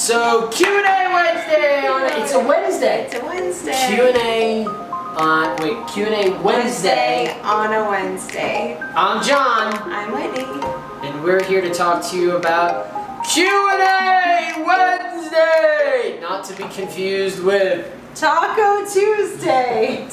So Q&A Wednesday. It's a Wednesday. It's a Wednesday. Q&A Wednesday on a Wednesday. I'm John. I'm Whitney. And we're here to talk to you about Q&A Wednesday. Not to be confused with Taco Tuesday.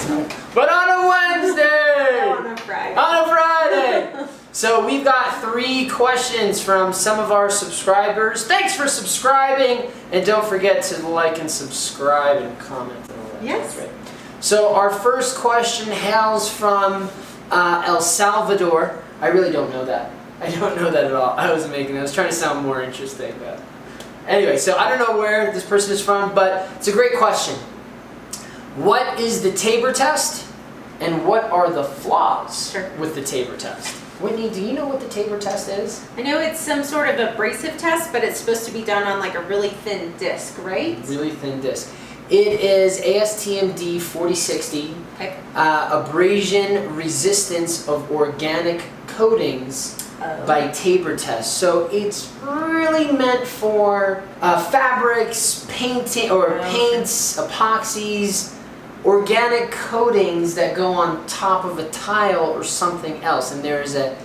but on a Wednesday. On a Friday. On a Friday. So we've got 3 questions from some of our subscribers. Thanks for subscribing. And don't forget to like and subscribe and comment. Yes. Right. So our first question hails from El Salvador. I really don't know that. I don't know that at all. I was trying to sound more interesting. But anyway, so I don't know where this person is from, but it's a great question. What is the Tapir test, and what are the flaws with the Tapir test? Whitney, do you know what the Tapir test is? I know it's some sort of abrasive test, but it's supposed to be done on like a really thin disc, right? Really thin disc. It is ASTM D4060, abrasion resistance of organic coatings by Tapir test. So it's really meant for fabrics, painting, or paints, epoxies, organic coatings that go on top of a tile or something else. And there is a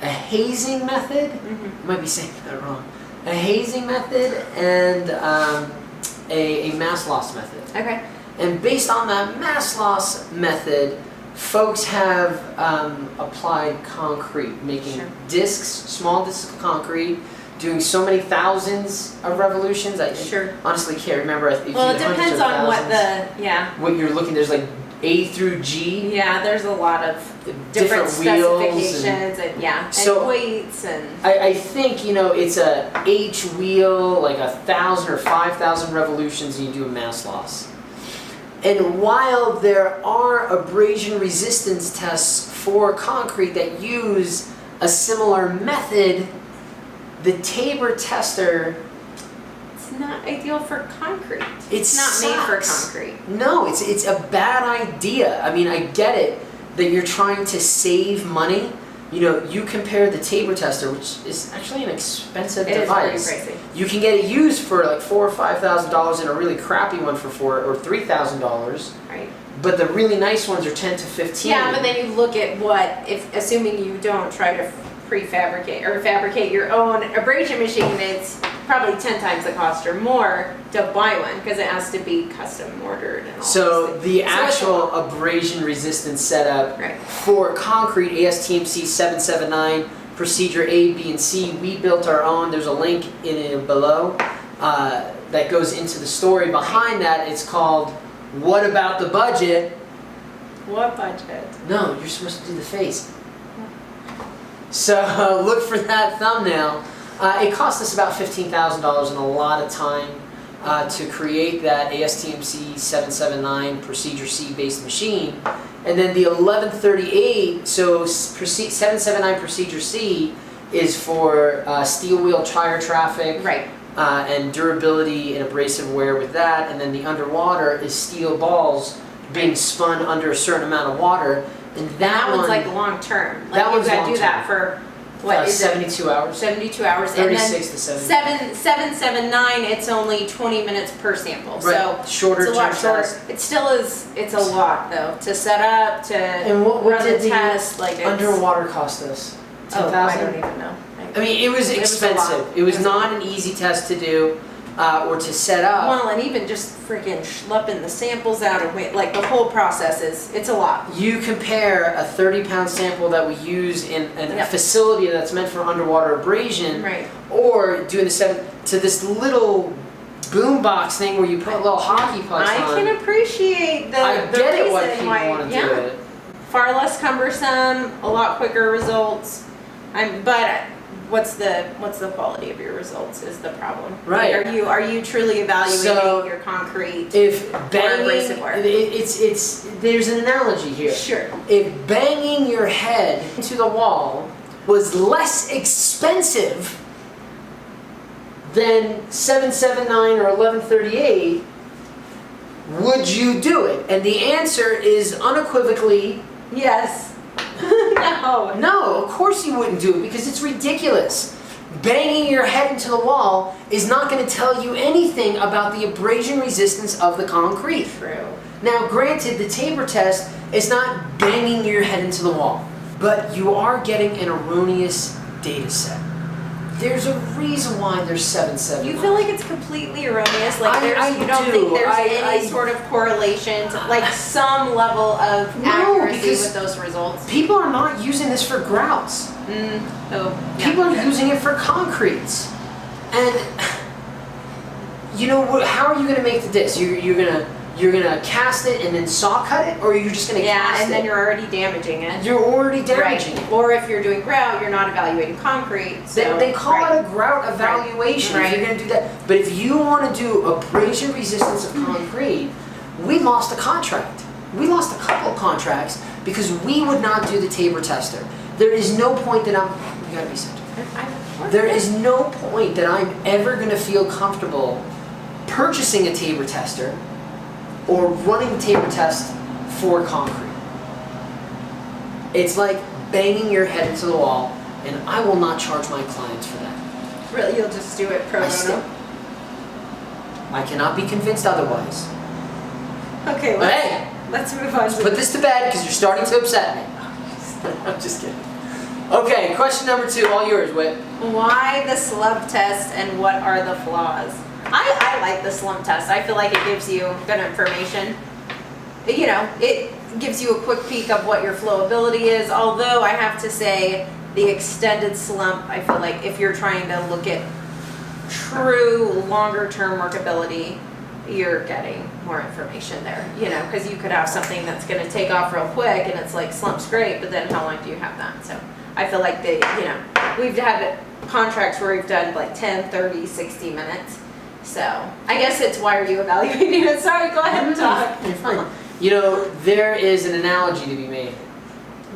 hazing method. I might be saying that wrong. A hazing method and a mass loss method. Okay. And based on that mass loss method, folks have applied concrete, making discs, small discs of concrete, doing so many thousands of revolutions. I honestly can't remember. Well, it depends on what what you're looking. There's like A through G. Yeah, there's a lot of different specifications and weights and. I think it's a H wheel, like 1,000 or 5,000 revolutions, and you do a mass loss. And while there are abrasion resistance tests for concrete that use a similar method, the Tapir tester, it's not ideal for concrete. It's not made for concrete. No, it's a bad idea. I mean, I get it that you're trying to save money. You compare the Tapir tester, which is actually an expensive device. It is very pricey. You can get it used for like $4,000 or $5,000, and a really crappy one for $4,000 or $3,000. Right. But the really nice ones are $10,000 to $15,000. Yeah, but then you look at assuming you don't try to prefabricate or fabricate your own abrasion machine, it's probably 10 times the cost or more to buy one because it has to be custom mortared and all. So the actual abrasion resistance setup for concrete, ASTMC 779, procedure A, B, and C, we built our own. There's a link in it below that goes into the story behind that. It's called What About the Budget? What budget? No, you're supposed to do the face. So look for that thumbnail. It cost us about $15,000 and a lot of time to create that ASTMC 779 Procedure C based machine. And then the 1138, so 779 Procedure C is for steel wheel tire traffic and durability and abrasive wear with that. And then the underwater is steel balls being spun under a certain amount of water. And that one's like long term. Like that one's you gotta do that for what is 72 hours. 72 hours. 36 to 70. 779. It's only 20 minutes per sample. Right. So shorter. It's a lot shorter. It still is. It's a lot though to set up to and what run did the test. Like underwater cost us? $10,000. I don't even know. I mean, it was expensive. It was not an easy test to do. Or to set up. Well, and even just freaking schlepping the samples out and wait, like the whole process it's a lot. You compare a 30-pound sample that we use in a facility that's meant for underwater abrasion, or doing to this little boombox thing where you put little hockey pucks on. I can appreciate the reason why people want to do it. Far less cumbersome, a lot quicker results. But what's the quality of your results is the problem. Right. Like, are you truly evaluating your concrete? If banging, it's there's an analogy here. Sure. If banging your head into the wall was less expensive than 779 or 1138, would you do it? And the answer is unequivocally yes. No, of course you wouldn't do it because it's ridiculous. banging your head into the wall is not going to tell you anything about the abrasion resistance of the concrete. True. Now, granted, the Tapir test is not banging your head into the wall, but you are getting an erroneous data set. There's a reason why there's 779. You feel like it's completely erroneous? Like you don't do. think there's any sort of correlation to like some level of accuracy with those results? People are not using this for grouts. People are using it for concretes. And you know, how are you going to make the disc? You're gonna cast it and then saw cut it, or you're just gonna cast it? Yeah, and then you're already damaging it. You're already damaging it. Or if you're doing grout, you're not evaluating concrete. So they call it a grout evaluation if you're gonna do that. But if you want to do abrasion resistance of concrete, we lost a contract. We lost a couple of contracts because we would not do the Tapir tester. There is no point that you gotta be centered. There is no point that I'm ever gonna feel comfortable purchasing a Tapir tester or running the Tapir test for concrete. It's like banging your head into the wall, and I will not charge my clients for that. Really, you'll just do it pro bono? I cannot be convinced otherwise. Okay, let's move on. Put this to bed because you're starting to upset me. I'm just kidding. Okay, question number 2, all yours, Whit. Why the slump test and what are the flaws? I like the slump test. I feel like it gives you good information. You know, it gives you a quick peek of what your flowability is, although I have to say the extended slump, I feel like if you're trying to look at true longer term workability, you're getting more information there, you know, because you could have something that's going to take off real quick and it's like slump's great, but then how long do you have that? So I feel like we've had contracts where we've done like 10, 30, 60 minutes. So I guess it's why are you evaluating it? Sorry, go ahead and talk. You're fine. You know, there is an analogy to be made.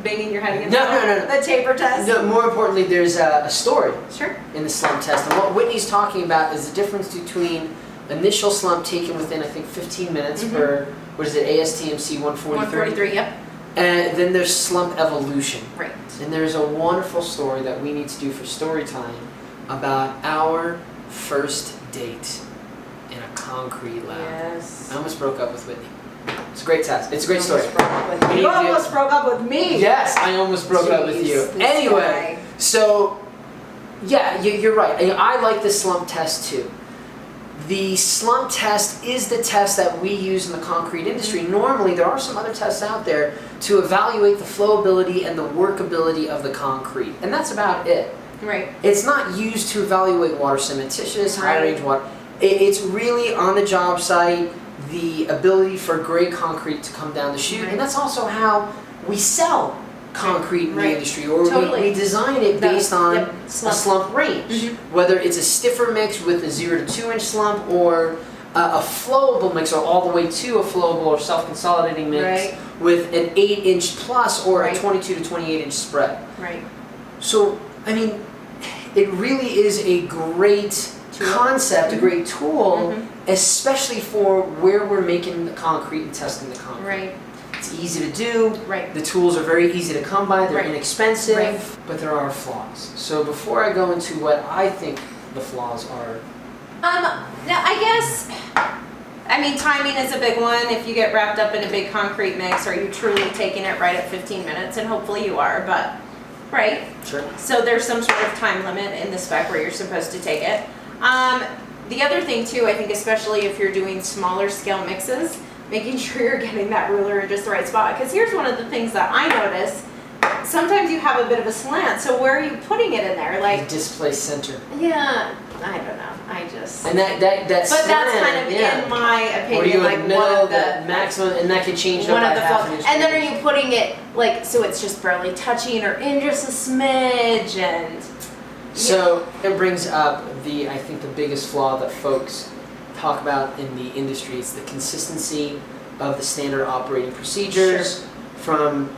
Banging your head against No. the Tapir test? No, more importantly, there's a story Sure. in the slump test. And what Whitney's talking about is the difference between initial slump taken within, I think, 15 minutes per, what is it, ASTMC 143? 143, yep. And then there's slump evolution. Right. And there's a wonderful story that we need to do for story time about our first date in a concrete lab. Yes. I almost broke up with Whitney. It's a great test. It's a great story. You almost broke up with me. Yes, I almost broke up with you. Anyway, so yeah, you're right. I like the slump test too. The slump test is the test that we use in the concrete industry. Normally, there are some other tests out there to evaluate the flowability and the workability of the concrete, and that's about it. Right. It's not used to evaluate water cementitious, high range water. It's really on the job site, the ability for great concrete to come down the chute, and that's also how we sell concrete in the industry, or we design it based on a slump range. Whether it's a stiffer mix with a 0 to 2 inch slump, or a flowable mix, or all the way to a flowable or self-consolidating mix with an 8 inch plus or a 22 to 28 inch spread. Right. So, I mean, it really is a great concept, a great tool, especially for where we're making the concrete and testing the concrete. Right. It's easy to do. Right. The tools are very easy to come by. They're inexpensive, Right. but there are flaws. So before I go into what I think the flaws are, now I guess, I mean, timing is a big one. If you get wrapped up in a big concrete mix, are you truly taking it right at 15 minutes? And hopefully you are, but, right? sure. So there's some sort of time limit in the spec where you're supposed to take it. The other thing too, I think especially if you're doing smaller scale mixes, making sure you're getting that ruler in just the right spot. Because here's one of the things that I notice. Sometimes you have a bit of a slant, so where are you putting it in there? Like Displaced center. Yeah, I don't know. I just. And that But slant, that's kind of, in my opinion, like middle, one of the maximum, and that can change one up of by the half an inch. and then are you putting it like so it's just barely touching or in just a smidge and. So it brings up I think the biggest flaw that folks talk about in the industry is the consistency of the standard operating procedures from,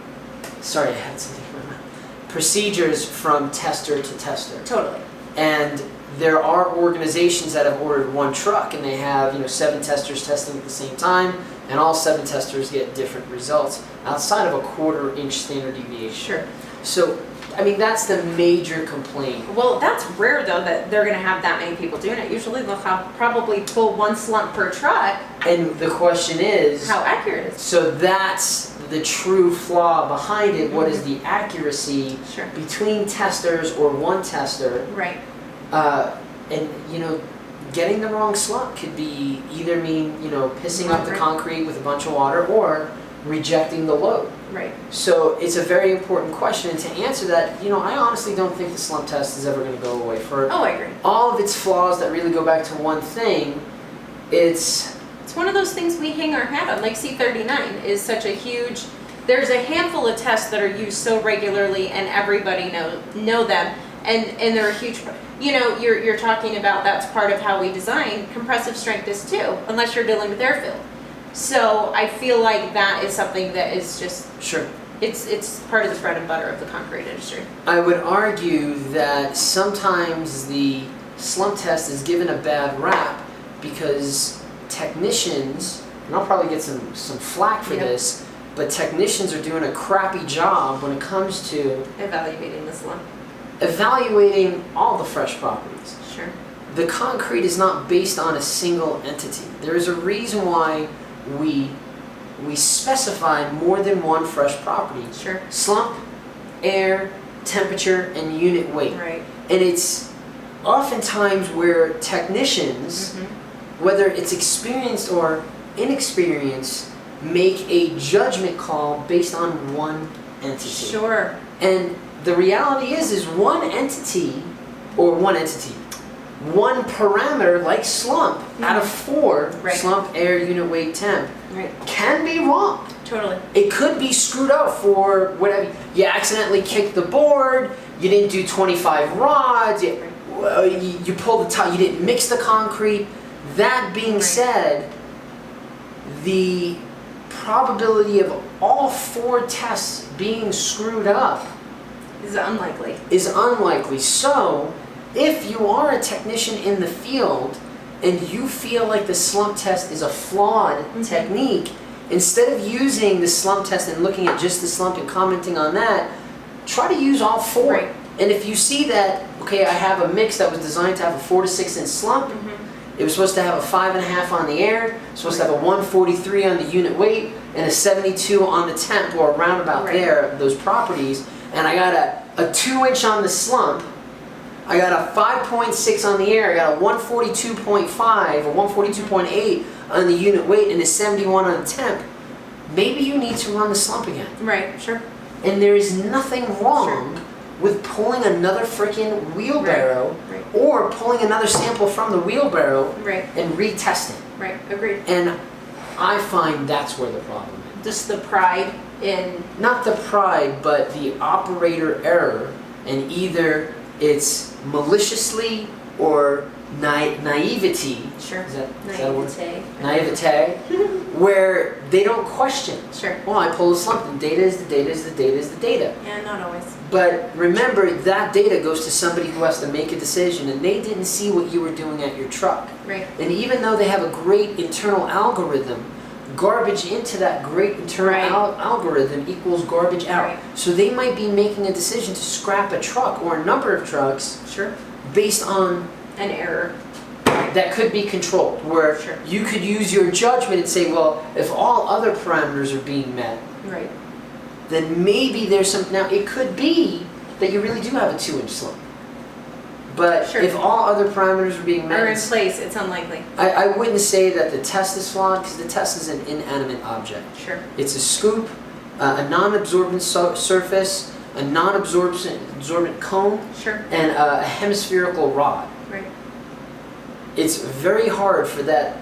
sorry, I had something in my mouth. Procedures from tester to tester. Totally. And there are organizations that have ordered one truck and they have 7 testers testing at the same time, and all 7 testers get different results outside of a 1/4 inch standard deviation. Sure. So I mean, that's the major complaint. Well, that's rare though that they're gonna have that many people doing it. Usually they'll probably pull one slump per truck. And the question is, how accurate is it? So that's the true flaw behind it. What is the accuracy Sure. between testers or one tester? Right. And you know, getting the wrong slump could be either mean, you know, pissing up the Right. concrete with a bunch of water or rejecting the load. Right. So it's a very important question, and to answer that, you know, I honestly don't think the slump test is ever going to go away. For Oh, I agree. all of its flaws that really go back to one thing, it's one of those things we hang our hat on. Like C39 is such a huge, there's a handful of tests that are used so regularly and everybody know them, and they're a huge, you know, you're talking about that's part of how we design. Compressive strength is too, unless you're dealing with airfield. So I feel like that is something that is just, sure. it's part of the bread and butter of the concrete industry. I would argue that sometimes the slump test is given a bad rap because technicians, and I'll probably get some flack for this, but technicians are doing a crappy job when it comes to Evaluating the slump. evaluating all the fresh properties. Sure. The concrete is not based on a single entity. There is a reason why we specify more than one fresh property. Sure. Slump, air, temperature, and unit weight. Right. And it's oftentimes where technicians, whether it's experienced or inexperienced, make a judgment call based on one entity. Sure. And the reality is one parameter like slump out of 4, Right. slump, air, unit weight, temp, Right. can be wrong. Totally. It could be screwed up for whatever. You accidentally kicked the board, you didn't do 25 rods, you pulled the top, you didn't mix the concrete. That being said, the probability of all 4 tests being screwed up Is unlikely. is unlikely. So, if you are a technician in the field and you feel like the slump test is a flawed technique, instead of using the slump test and looking at just the slump and commenting on that, try to use all 4. Right. And if you see that, okay, I have a mix that was designed to have a 4 to 6 inch slump, it was supposed to have a 5.5 on the air, supposed to have a 143 on the unit weight, and a 72 on the temp, or around about there, those properties, and I got a 2 inch on the slump, I got a 5.6 on the air, I got a 142.5 or 142.8 on the unit weight, and a 71 on the temp, maybe you need to run the slump again. Right, sure. And there is nothing wrong with pulling another freaking wheelbarrow or pulling another sample from the wheelbarrow and retesting. Right, agreed. And I find that's where the problem is. Just the pride in... Not the pride, but the operator error, and either it's maliciously or naivety. Sure. Is that a word? Naivete. Naivete, where they don't question. Sure. Well, I pull a slump, and data is the data is the data is the data. Yeah, not always. But remember, that data goes to somebody who has to make a decision, and they didn't see what you were doing at your truck. Right. And even though they have a great internal algorithm, garbage into that great internal algorithm equals garbage out. Right. So they might be making a decision to scrap a truck or a number of trucks Sure. based on An error. that could be controlled, where you could use your judgment and say, well, if all other parameters are being met, Right. then maybe there's some, now it could be that you really do have a 2 inch slump. But if all other parameters are being met, Or in place, it's unlikely. I wouldn't say that the test is flawed, because the test is an inanimate object. Sure. It's a scoop, a non-absorbent surface, a non-absorbent cone, and a hemispherical rod. Right. It's very hard for that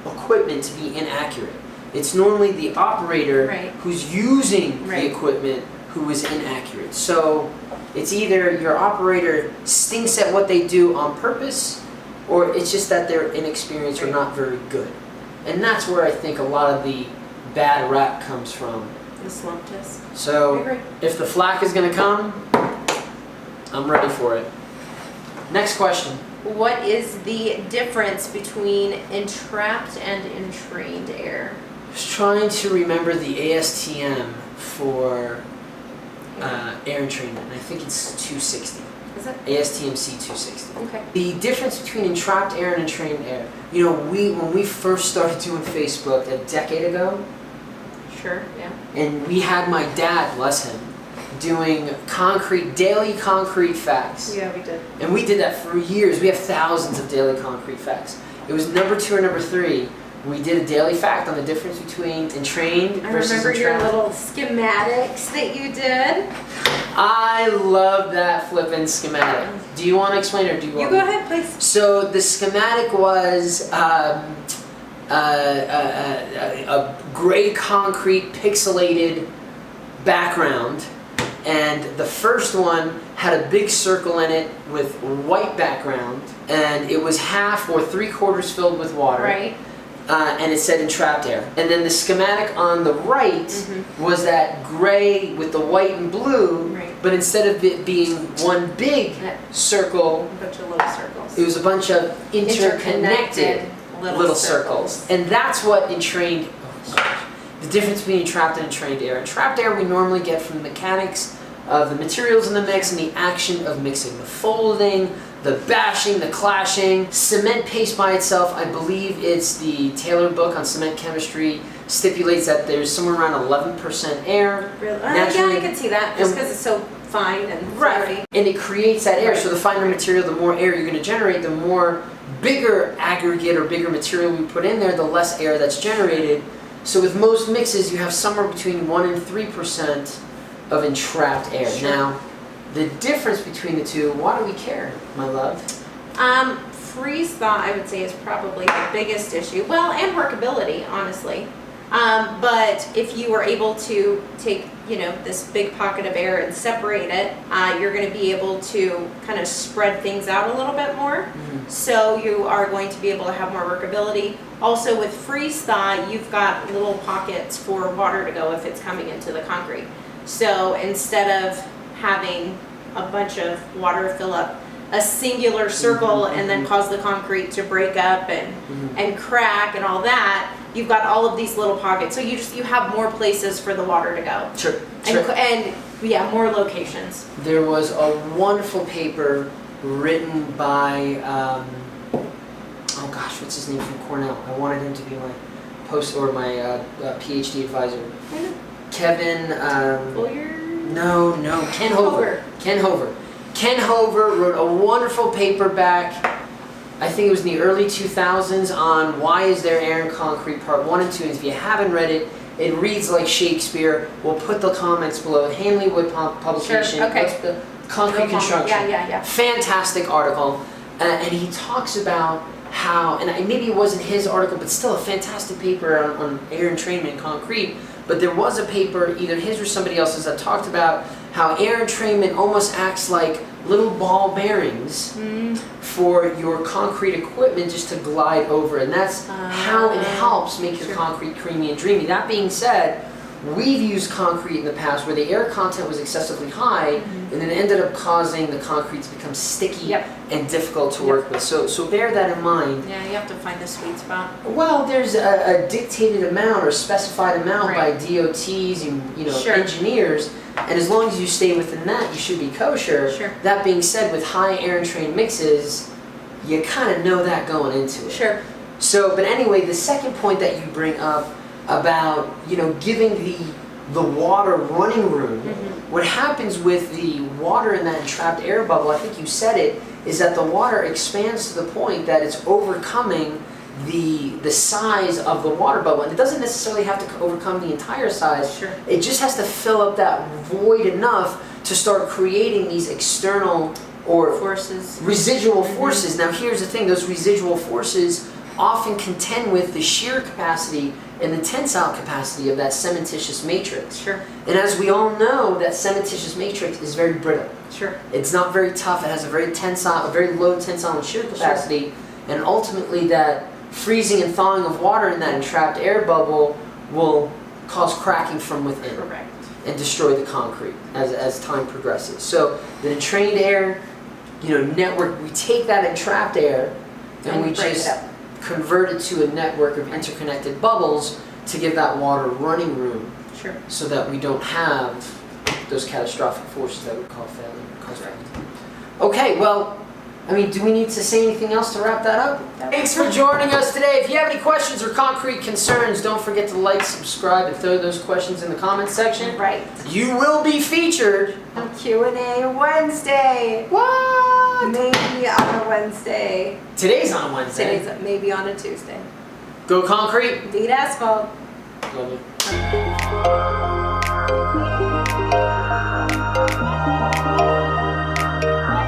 equipment to be inaccurate. It's normally the operator who's using the equipment who is inaccurate. So it's either your operator stinks at what they do on purpose, or it's just that they're inexperienced or not very good. And that's where I think a lot of the bad rap comes from. The slump test. So if the flack is going to come, I'm ready for it. Next question. What is the difference between entrapped and entrained air? I was trying to remember the ASTM for air entrainment, and I think it's 260. Is it? ASTM-C 260. Okay. The difference between entrapped air and entrained air. When we first started doing Facebook a decade ago, Sure, yeah. and we had my dad, bless him, doing daily concrete facts. Yeah, we did. And we did that for years. We have thousands of daily concrete facts. It was number 2 or number 3. We did a daily fact on the difference between entrained versus I remember your entrapped. little schematics that you did. I love that flippin' schematic. Do you want to explain it, or do you want You go ahead, please. So the schematic was a gray concrete pixelated background, and the first one had a big circle in it with white background, and it was half or 3/4 filled with water. Right. And it said entrapped air. And then the schematic on the right was that gray with the white and blue, Right. but instead of it being one big circle, A bunch of little circles. it was a bunch of interconnected little circles. And that's what the difference between entrapped and entrained air. Entrapped air we normally get from the mechanics of the materials in the mix and the action of mixing. The folding, the bashing, the clashing. Cement paste by itself, I believe it's the Taylor book on cement chemistry, stipulates that there's somewhere around 11% air. Really? Yeah, Naturally- I can see that, just because it's so fine and floaty. And it creates that air. Right. So the finer material, the more air you're going to generate, the more bigger aggregate or bigger material we put in there, the less air that's generated. So with most mixes, you have somewhere between 1 and 3% of entrapped air. Sure. Now, the difference between the two, why do we care, my love? Freeze thaw, I would say, is probably the biggest issue. Well, and workability, honestly. But if you were able to take, this big pocket of air and separate it, you're going to be able to kind of spread things out a little bit more. So you are going to be able to have more workability. Also with freeze thaw, you've got little pockets for water to go if it's coming into the concrete. So instead of having a bunch of water fill up a singular circle and then cause the concrete to break up and crack and all that, you've got all of these little pockets. So you have more places for the water to go. Sure. And yeah, more locations. There was a wonderful paper written by, oh gosh, what's his name from Cornell? I wanted him to be my my PhD advisor. Kevin. No, Ken Hover. Ken Hover. Ken Hover wrote a wonderful paper back, I think it was in the early 2000s, on why is there air in concrete, part 1 and 2. And if you haven't read it, it reads like Shakespeare. We'll put the comments below. Hanley Wood publication. Sure, okay. What's the concrete construction. Yeah. Fantastic article. And he talks about how, and maybe it wasn't his article, but still a fantastic paper on air entrainment in concrete. But there was a paper, either his or somebody else's, that talked about how air entrainment almost acts like little ball bearings for your concrete equipment just to glide over. And that's how it helps make your concrete creamy and dreamy. That being said, we've used concrete in the past where the air content was excessively high and it ended up causing the concrete to become sticky and difficult to work with. So bear that in mind. Yeah, you have to find the sweet spot. Well, there's a dictated amount or specified amount by DOTs and engineers, and as long as you stay within that, you should be kosher. Sure. That being said, with high air entrained mixes, you kind of know that going into it. Sure. So, but anyway, the second point that you bring up about giving the water running room. What happens with the water in that entrapped air bubble, I think you said it, is that the water expands to the point that it's overcoming the size of the water bubble. And it doesn't necessarily have to overcome the entire size. Sure. It just has to fill up that void enough to start creating these external or forces, residual forces. Now here's the thing, those residual forces often contend with the shear capacity and the tensile capacity of that cementitious matrix. Sure. And as we all know, that cementitious matrix is very brittle. Sure. It's not very tough. It has a very low tensile and shear capacity, and ultimately that freezing and thawing of water in that entrapped air bubble will cause cracking from within. Correct. And destroy the concrete as time progresses. So the entrained air, network, we take that entrapped air and we just convert it to a network of interconnected bubbles to give that water running room. Sure. So that we don't have those catastrophic forces that would cause failure. Okay, well, I mean, do we need to say anything else to wrap that up? Thanks for joining us today. If you have any questions or concrete concerns, don't forget to like, subscribe, and throw those questions in the comments section. Right. You will be featured on Q&A Wednesday. What? Maybe on a Wednesday. Today's on a Wednesday. Today's maybe on a Tuesday. Go concrete. Beat asphalt. Love you.